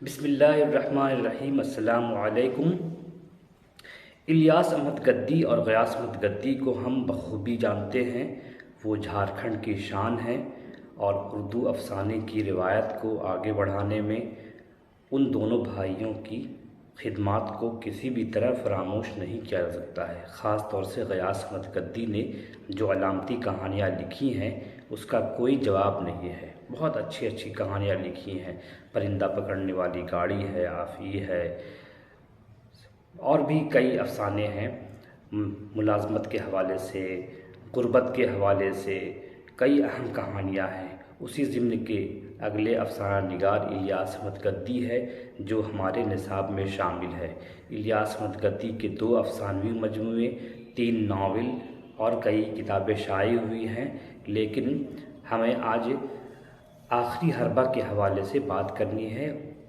بسم اللہ الرحمن الرحیم۔ السلام علیکم۔ الیاس احمد گدی اور غیاث احمد گدی کو ہم بخوبی جانتے ہیں۔ وہ جھارکھنڈ کی شان ہیں اور اردو افسانے کی روایت کو آگے بڑھانے میں ان دونوں بھائیوں کی خدمات کو کسی بھی طرح فراموش نہیں کیا جا سکتا ہے۔ خاص طور سے غیاث احمد گدی نے جو علامتی کہانیاں لکھی ہیں اس کا کوئی جواب نہیں ہے۔ بہت اچھی اچھی کہانیاں لکھی ہیں۔ پرندہ پکڑنے والی گاڑی ہے، آفی ہے، اور بھی کئی افسانے ہیں۔ ملازمت کے حوالے سے، غربت کے حوالے سے کئی اہم کہانیاں ہیں۔ اسی ضمن کے اگلے افسانہ نگار الیاس احمد گدی ہے جو ہمارے نصاب میں شامل ہے۔ الیاس احمد گدی کے 2 افسانوی مجموعے، 3 ناول اور کئی کتابیں شائع ہوئی ہیں، لیکن ہمیں آج آخری حربہ کے حوالے سے بات کرنی ہے۔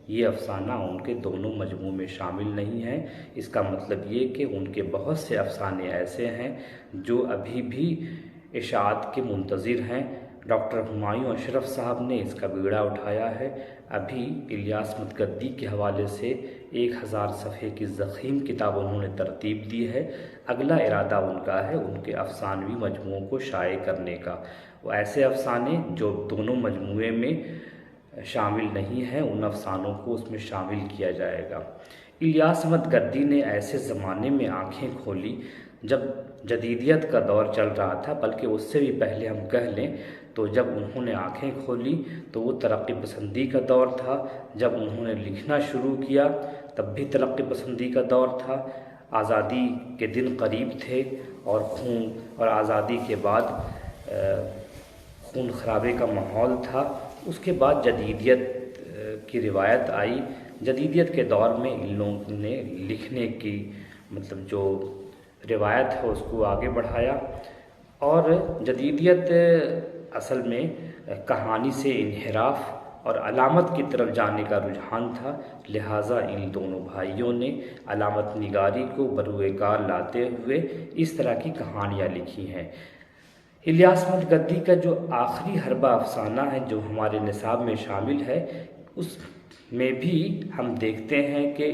یہ افسانہ ان کے دونوں مجموعوں میں شامل نہیں ہے۔ اس کا مطلب یہ کہ ان کے بہت سے افسانے ایسے ہیں جو ابھی بھی اشاعت کے منتظر ہیں۔ ڈاکٹر ہمایوں اشرف صاحب نے اس کا بیڑا اٹھایا ہے۔ ابھی الیاس احمد گدی کے حوالے سے 1000 صفحے کی ضخیم کتاب انہوں نے ترتیب دی ہے۔ اگلا ارادہ ان کا ہے ان کے افسانوی مجموعوں کو شائع کرنے کا۔ وہ ایسے افسانے جو دونوں مجموعے میں شامل نہیں ہیں، ان افسانوں کو اس میں شامل کیا جائے گا۔ الیاس احمد گدی نے ایسے زمانے میں آنکھیں کھولی جب جدیدیت کا دور چل رہا تھا، بلکہ اس سے بھی پہلے ہم کہہ لیں تو جب انہوں نے آنکھیں کھولی تو وہ ترقی پسندی کا دور تھا۔ جب انہوں نے لکھنا شروع کیا تب بھی ترقی پسندی کا دور تھا۔ آزادی کے دن قریب تھے اور خون اور آزادی کے بعد خون خرابے کا ماحول تھا۔ اس کے بعد جدیدیت کی روایت آئی۔ جدیدیت کے دور میں ان لوگوں نے لکھنے کی جو روایت ہے اس کو آگے بڑھایا، اور جدیدیت اصل میں کہانی سے انحراف اور علامت کی طرف جانے کا رجحان تھا۔ لہٰذا ان دونوں بھائیوں نے علامت نگاری کو بروئے کار لاتے ہوئے اس طرح کی کہانیاں لکھی ہیں۔ الیاس احمد گدی کا جو آخری حربہ افسانہ ہے جو ہمارے نصاب میں شامل ہے، اس میں بھی ہم دیکھتے ہیں کہ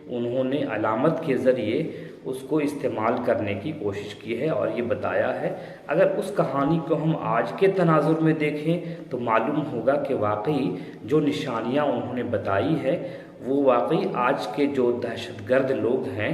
انہوں نے علامت کے ذریعے اس کو استعمال کرنے کی کوشش کی ہے اور یہ بتایا ہے۔ اگر اس کہانی کو ہم آج کے تناظر میں دیکھیں تو معلوم ہوگا کہ واقعی جو نشانیاں انہوں نے بتائی ہے وہ واقعی آج کے جو دہشت گرد لوگ ہیں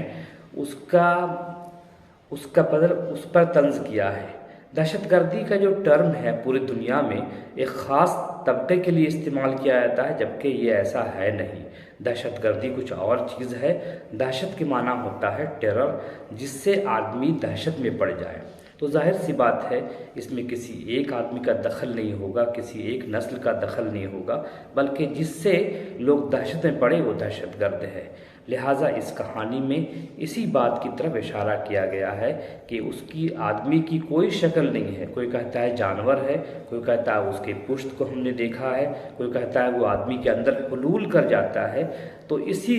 اس پر طنز کیا ہے۔ دہشت گردی کا جو ٹرم ہے پوری دنیا میں ایک خاص طبقے کے لیے استعمال کیا جاتا ہے، جبکہ یہ ایسا ہے نہیں۔ دہشت گردی کچھ اور چیز ہے۔ دہشت کے معنی ہوتا ہے ٹیرر، جس سے آدمی دہشت میں پڑ جائے۔ تو ظاہر سی بات ہے اس میں کسی ایک آدمی کا دخل نہیں ہوگا، کسی ایک نسل کا دخل نہیں ہوگا، بلکہ جس سے لوگ دہشت میں پڑے وہ دہشت گرد ہے۔ لہٰذا اس کہانی میں اسی بات کی طرف اشارہ کیا گیا ہے کہ اس کی آدمی کی کوئی شکل نہیں ہے۔ کوئی کہتا ہے جانور ہے، کوئی کہتا ہے اس کے پشت کو ہم نے دیکھا ہے، کوئی کہتا ہے وہ آدمی کے اندر حلول کر جاتا ہے۔ تو اسی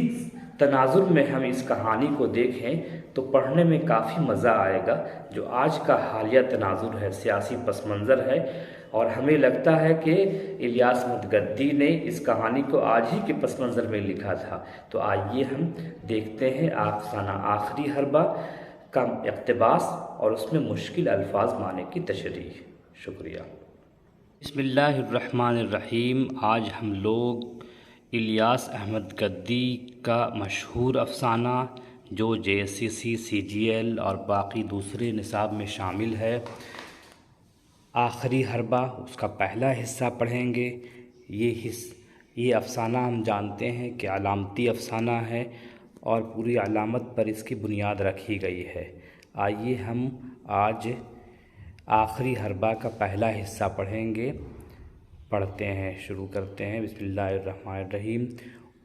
تناظر میں ہم اس کہانی کو دیکھیں تو پڑھنے میں کافی مزہ آئے گا۔ جو آج کا حالیہ تناظر ہے، سیاسی پس منظر ہے، اور ہمیں لگتا ہے کہ الیاس احمد گدی نے اس کہانی کو آج ہی کے پس منظر میں لکھا تھا۔ تو آئیے ہم دیکھتے ہیں افسانہ آخری حربہ کا اقتباس اور اس میں مشکل الفاظ معنی کی تشریح۔ شکریہ۔ بسم اللہ الرحمن الرحیم۔ آج ہم لوگ الیاس احمد گدی کا مشہور افسانہ جو JSCC CGL اور باقی دوسرے نصاب میں شامل ہے، آخری حربہ، اس کا پہلا حصہ پڑھیں گے۔ یہ افسانہ ہم جانتے ہیں کہ علامتی افسانہ ہے اور پوری علامت پر اس کی بنیاد رکھی گئی ہے۔ آئیے ہم آج آخری حربہ کا پہلا حصہ پڑھیں گے۔ پڑھتے ہیں، شروع کرتے ہیں۔ بسم اللہ الرحمن الرحیم۔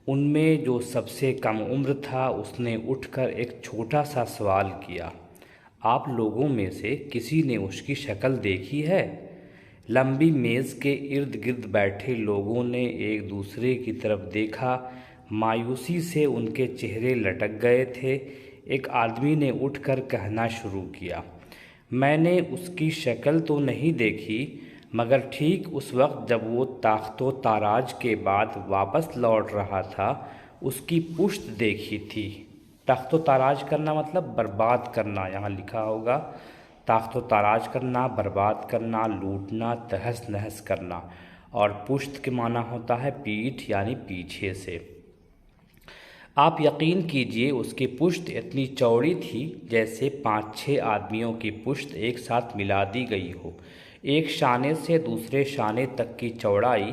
ان میں جو سب سے کم عمر تھا اس نے اٹھ کر ایک چھوٹا سا سوال کیا، آپ لوگوں میں سے کسی نے اس کی شکل دیکھی ہے؟ لمبی میز کے ارد گرد بیٹھے لوگوں نے ایک دوسرے کی طرف دیکھا۔ مایوسی سے ان کے چہرے لٹک گئے تھے۔ ایک آدمی نے اٹھ کر کہنا شروع کیا، میں نے اس کی شکل تو نہیں دیکھی، مگر ٹھیک اس وقت جب وہ تاخت و تاراج کے بعد واپس لوٹ رہا تھا اس کی پشت دیکھی تھی۔ تخت و تاراج کرنا مطلب برباد کرنا، یہاں لکھا ہوگا تاخت و تاراج کرنا، برباد کرنا، لوٹنا، تہس نہس کرنا، اور پشت کے معنی ہوتا ہے پیٹھ یعنی پیچھے سے۔ آپ یقین کیجئے اس کی پشت اتنی چوڑی تھی جیسے 5-6 آدمیوں کی پشت ایک ساتھ ملا دی گئی ہو۔ ایک شانے سے دوسرے شانے تک کی چوڑائی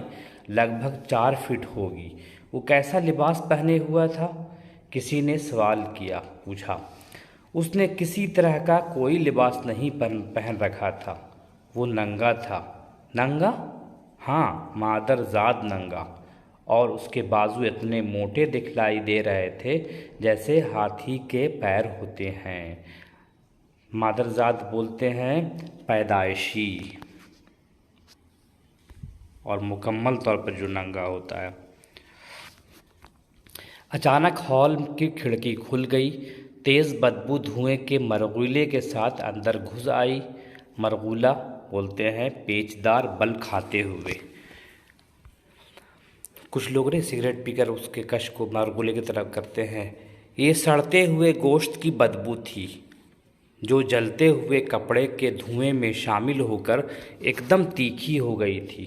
لگ بھگ 4 فٹ ہوگی۔ وہ کیسا لباس پہنے ہوا تھا؟ کسی نے سوال پوچھا۔ اس نے کسی طرح کا کوئی لباس نہیں پہن رکھا تھا، وہ ننگا تھا۔ ننگا؟ ہاں، مادر زاد ننگا، اور اس کے بازو اتنے موٹے دکھلائی دے رہے تھے جیسے ہاتھی کے پیر ہوتے ہیں۔ مادرزاد بولتے ہیں پیدائشی، اور مکمل طور پر جو ننگا ہوتا ہے۔ اچانک ہال کی کھڑکی کھل گئی، تیز بدبو دھوئیں کے مرغولے کے ساتھ اندر گھس آئی۔ مرغولہ بولتے ہیں پیچدار بل کھاتے ہوئے۔ کچھ لوگ سگریٹ پی کر اس کے کش کو مرغولے کی طرف کرتے ہیں۔ یہ سڑتے ہوئے گوشت کی بدبو تھی جو جلتے ہوئے کپڑے کے دھوئیں میں شامل ہو کر ایک دم تیکھی ہو گئی تھی۔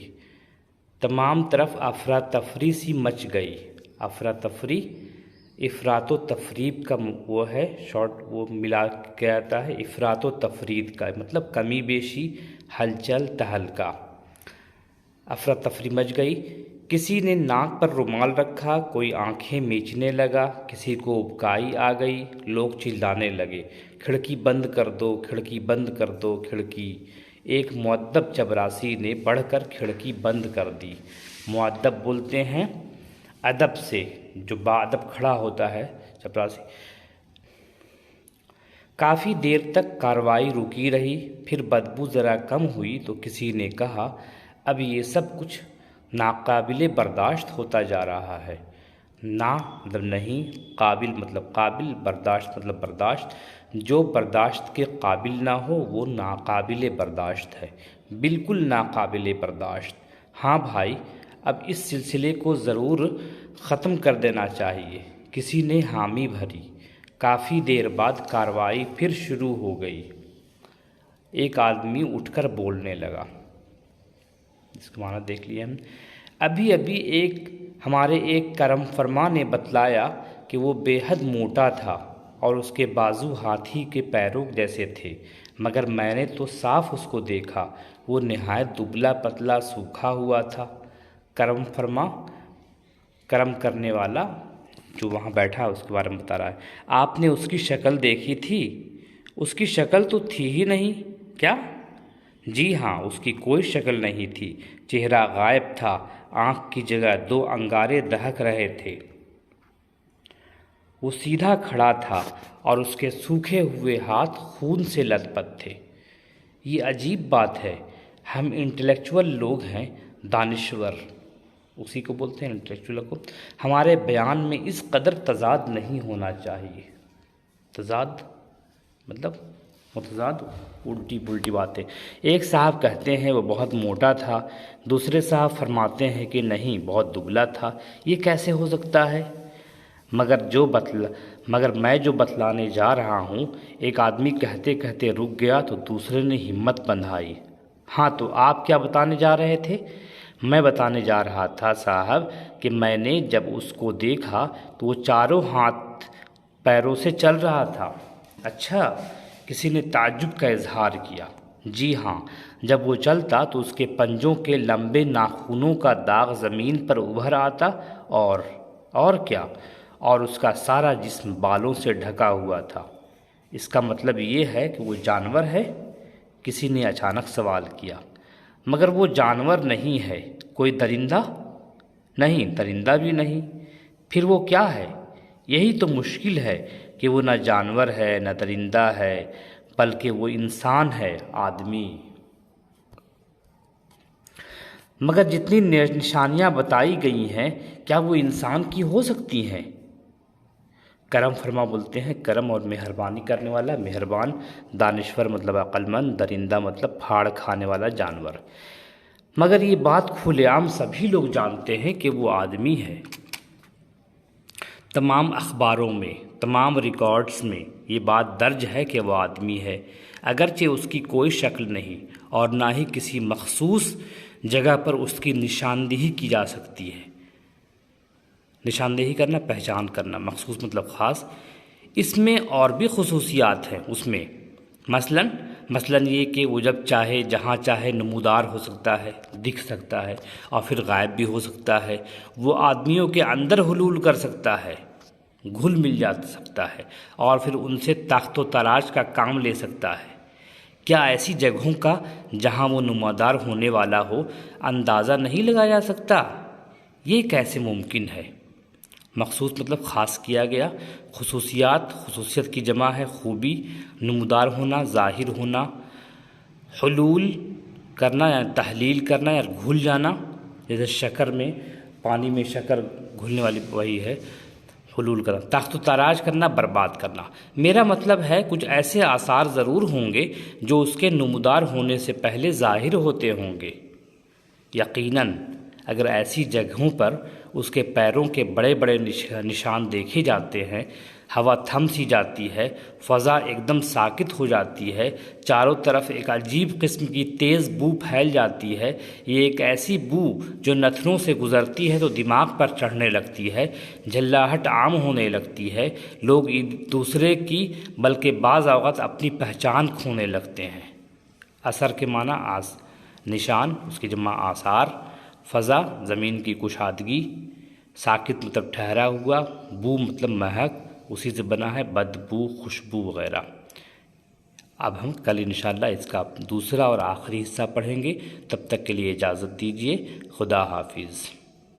تمام طرف افراتفری سی مچ گئی۔ افراتفری افراط و تفریط کا وہ ہے، شارٹ وہ ملا کے آتا ہے، افراط و تفریط کا مطلب کمی بیشی، ہلچل تہلکا۔ افراتفری مچ گئی۔ کسی نے ناک پر رومال رکھا، کوئی آنکھیں میچنے لگا، کسی کو ابکائی آ گئی، لوگ چلانے لگے، کھڑکی بند کر دو، کھڑکی بند کر دو، کھڑکی۔ ایک مؤدب چپراسی نے بڑھ کر کھڑکی بند کر دی۔ مؤدب بولتے ہیں ادب سے، جو باادب کھڑا ہوتا ہے چپراسی۔ کافی دیر تک کارروائی رکی رہی، پھر بدبو ذرا کم ہوئی تو کسی نے کہا اب یہ سب کچھ ناقابل برداشت ہوتا جا رہا ہے۔ نا مطلب نہیں، قابل مطلب قابل، برداشت مطلب برداشت۔ جو برداشت کے قابل نہ ہو وہ ناقابل برداشت ہے، بالکل ناقابل برداشت۔ ہاں بھائی، اب اس سلسلے کو ضرور ختم کر دینا چاہیے۔ کسی نے حامی بھری۔ کافی دیر بعد کارروائی پھر شروع ہو گئی۔ ایک آدمی اٹھ کر بولنے لگا، اس کا معنی دیکھ لیا ہم۔ ابھی ہمارے ایک کرم فرما نے بتلایا کہ وہ بے حد موٹا تھا اور اس کے بازو ہاتھی کے پیروں جیسے تھے، مگر میں نے تو صاف اس کو دیکھا، وہ نہایت دبلا پتلا سوکھا ہوا تھا۔ کرم فرما، کرم کرنے والا جو وہاں بیٹھا اس کے بارے میں بتا رہا ہے۔ آپ نے اس کی شکل دیکھی تھی؟ اس کی شکل تو تھی ہی نہیں۔ کیا؟ جی ہاں، اس کی کوئی شکل نہیں تھی، چہرہ غائب تھا، آنکھ کی جگہ 2 انگارے دہک رہے تھے۔ وہ سیدھا کھڑا تھا اور اس کے سوکھے ہوئے ہاتھ خون سے لت پت تھے۔ یہ عجیب بات ہے، ہم انٹلیکچول لوگ ہیں، دانشور، اسی کو بولتے ہیں انٹلیکچول کو، ہمارے بیان میں اس قدر تضاد نہیں ہونا چاہیے۔ تضاد مطلب متضاد، الٹی پلٹی باتیں۔ ایک صاحب کہتے ہیں وہ بہت موٹا تھا، دوسرے صاحب فرماتے ہیں کہ نہیں، بہت دبلا تھا۔ یہ کیسے ہو سکتا ہے؟ مگر میں جو بتلانے جا رہا ہوں، ایک آدمی کہتے کہتے رک گیا تو دوسرے نے ہمت بندھائی۔ ہاں، تو آپ کیا بتانے جا رہے تھے؟ میں بتانے جا رہا تھا صاحب کہ میں نے جب اس کو دیکھا تو وہ چاروں ہاتھ پیروں سے چل رہا تھا۔ اچھا، کسی نے تعجب کا اظہار کیا۔ جی ہاں، جب وہ چلتا تو اس کے پنجوں کے لمبے ناخنوں کا داغ زمین پر ابھر آتا، اور کیا، اور اس کا سارا جسم بالوں سے ڈھکا ہوا تھا۔ اس کا مطلب یہ ہے کہ وہ جانور ہے؟ کسی نے اچانک سوال کیا۔ مگر وہ جانور نہیں ہے۔ کوئی درندہ؟ نہیں، درندہ بھی نہیں۔ پھر وہ کیا ہے؟ یہی تو مشکل ہے کہ وہ نہ جانور ہے نہ درندہ ہے، بلکہ وہ انسان ہے، آدمی۔ مگر جتنی نشانیاں بتائی گئی ہیں، کیا وہ انسان کی ہو سکتی ہیں؟ کرم فرما بولتے ہیں کرم اور مہربانی کرنے والا، مہربان، دانشور مطلب عقل مند، درندہ مطلب پھاڑ کھانے والا جانور۔ مگر یہ بات کھلے عام سبھی لوگ جانتے ہیں کہ وہ آدمی ہے۔ تمام اخباروں میں، تمام ریکارڈز میں یہ بات درج ہے کہ وہ آدمی ہے، اگرچہ اس کی کوئی شکل نہیں اور نہ ہی کسی مخصوص جگہ پر اس کی نشاندہی کی جا سکتی ہے۔ نشاندہی کرنا، پہچان کرنا، مخصوص مطلب خاص۔ اس میں اور بھی خصوصیات ہیں اس میں، مثلاً یہ کہ وہ جب چاہے جہاں چاہے نمودار ہو سکتا ہے، دکھ سکتا ہے اور پھر غائب بھی ہو سکتا ہے۔ وہ آدمیوں کے اندر حلول کر سکتا ہے، گھل مل جا سکتا ہے اور پھر ان سے تاخت و تاراج کا کام لے سکتا ہے۔ کیا ایسی جگہوں کا جہاں وہ نمودار ہونے والا ہو اندازہ نہیں لگایا جا سکتا؟ یہ کیسے ممکن ہے؟ مخصوص مطلب خاص کیا گیا۔ خصوصیت کی جمع ہے خوبی، نمودار ہونا، ظاہر ہونا، حلول کرنا یا تحلیل کرنا یا گھل جانا، جیسے شکر میں، پانی میں شکر گھلنے والی وہی ہے حلول کرنا۔ تاخت و تاراج کرنا، برباد کرنا۔ میرا مطلب ہے کچھ ایسے آثار ضرور ہوں گے جو اس کے نمودار ہونے سے پہلے ظاہر ہوتے ہوں گے۔ یقیناً اگر ایسی جگہوں پر اس کے پیروں کے بڑے بڑے نشان دیکھے جاتے ہیں، ہوا تھم سی جاتی ہے، فضا ایک دم ساکت ہو جاتی ہے، چاروں طرف ایک عجیب قسم کی تیز بو پھیل جاتی ہے، یہ ایک ایسی بو جو نتنوں سے گزرتی ہے تو دماغ پر چڑھنے لگتی ہے، جھلاہٹ عام ہونے لگتی ہے، لوگ ایک دوسرے کی بلکہ بعض اوقات اپنی پہچان کھونے لگتے ہیں۔ اثر کے معنی نشان، اس کی جمع آثار، فضا زمین کی کشادگی، ساکت مطلب ٹھہرا ہوا، بو مطلب مہک، اسی سے بنا ہے بدبو، خوشبو وغیرہ۔ اب ہم کل انشاءاللہ اس کا دوسرا اور آخری حصہ پڑھیں گے، تب تک کے لیے اجازت دیجیے، خدا حافظ۔